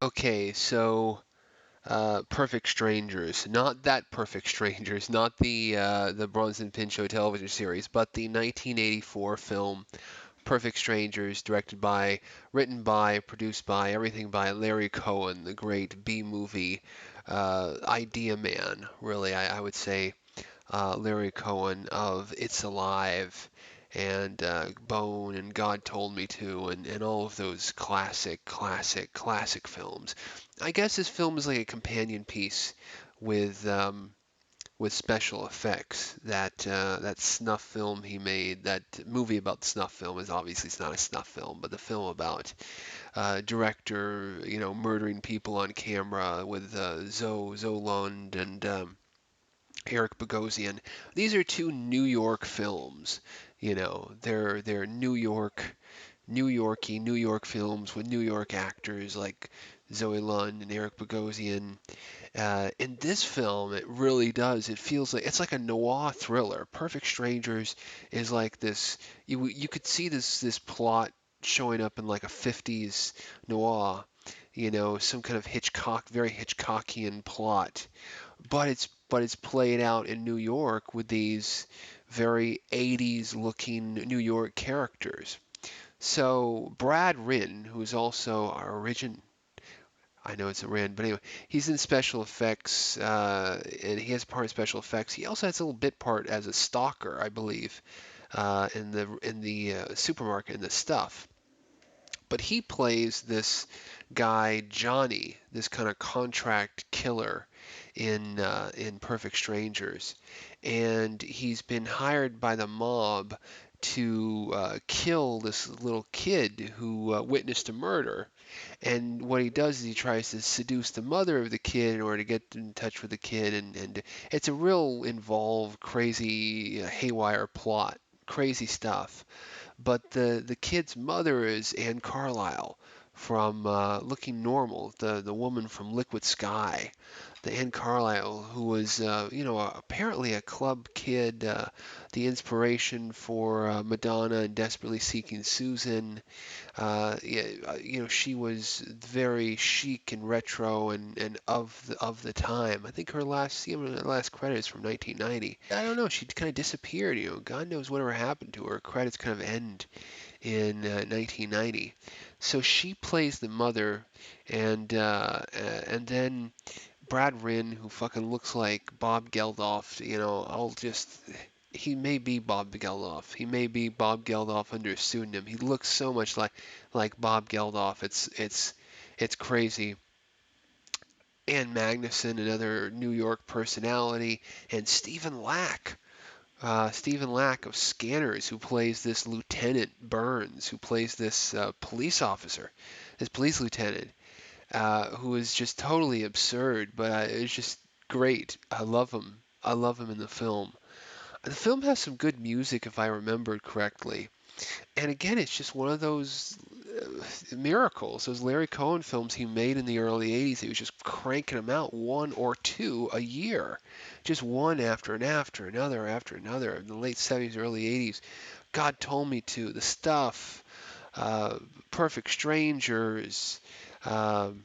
Okay, so Perfect Strangers, not that Perfect Strangers, not the Bronson Pinchot television series, but the 1984 film Perfect Strangers, directed by, written by, produced by, everything by Larry Cohen, the great B-movie idea man, really, I would say. Larry Cohen of It's Alive and Bone and God Told Me To and all of those classic films. I guess this film is like a companion piece with special effects. That snuff film he made, that movie about the snuff film is obviously it's not a snuff film, but the film about director, murdering people on camera with Zoe Lund and Eric Bogosian. These are two New York films. They're New Yorky New York films with New York actors like Zoe Lund and Eric Bogosian. In this film, it really does. It feels like it's like a noir thriller. Perfect Strangers is like this. You could see this plot showing up in like a 50s noir. Some kind of very Hitchcockian plot, but it's played out in New York with these very 80s looking New York characters. So Brad Rinn, who's also our origin, I know it's a Rinn, but anyway, he's in special effects, and he has a part in special effects. He also has a little bit part as a stalker, I believe, in the supermarket and the stuff. But he plays this guy Johnny, this kind of contract killer in Perfect Strangers, and he's been hired by the mob to kill this little kid who witnessed a murder. And what he does is he tries to seduce the mother of the kid in order to get in touch with the kid, and it's a real involved, crazy, haywire plot, crazy stuff. But the kid's mother is Anne Carlisle from Looking Normal, the woman from Liquid Sky, the Anne Carlisle who was apparently a club kid, the inspiration for Madonna and Desperately Seeking Susan. Yeah, she was very chic and retro and of the time. I think her last credit is from 1990. I don't know. She kind of disappeared. God knows whatever happened to her. Credits kind of end in 1990. So she plays the mother, and then Brad Rinn, who fucking looks like Bob Geldof. He may be Bob Geldof. He may be Bob Geldof under a pseudonym. He looks so much like Bob Geldof. It's crazy. Ann Magnuson, another New York personality, and Stephen Lack of Scanners, who plays this Lieutenant Burns, who plays this police officer, this police lieutenant, who is just totally absurd, but it's just great. I love him. I love him in the film. The film has some good music, if I remembered correctly. And again, it's just one of those miracles. Those Larry Cohen films he made in the early 80s, he was just cranking them out one or two a year. Just one after another. In the late 70s, early 80s. God Told Me To, The Stuff, uh, Perfect Strangers, um,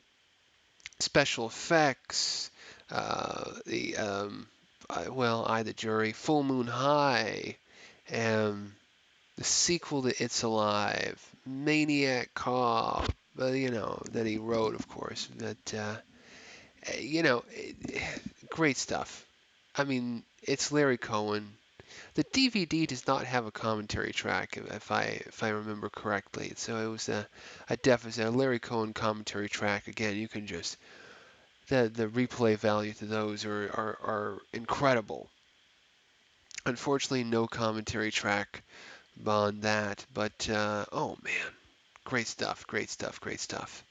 special effects, the I the Jury, Full Moon High, um, the sequel to It's Alive, Maniac Cop, that he wrote, of course. That you know, great stuff. I mean, it's Larry Cohen. The DVD does not have a commentary track, if I remember correctly. So it was a deficit, a Larry Cohen commentary track. Again, you can just the replay value to those are incredible. Unfortunately, no commentary track on that, but oh man, great stuff, great stuff, great stuff.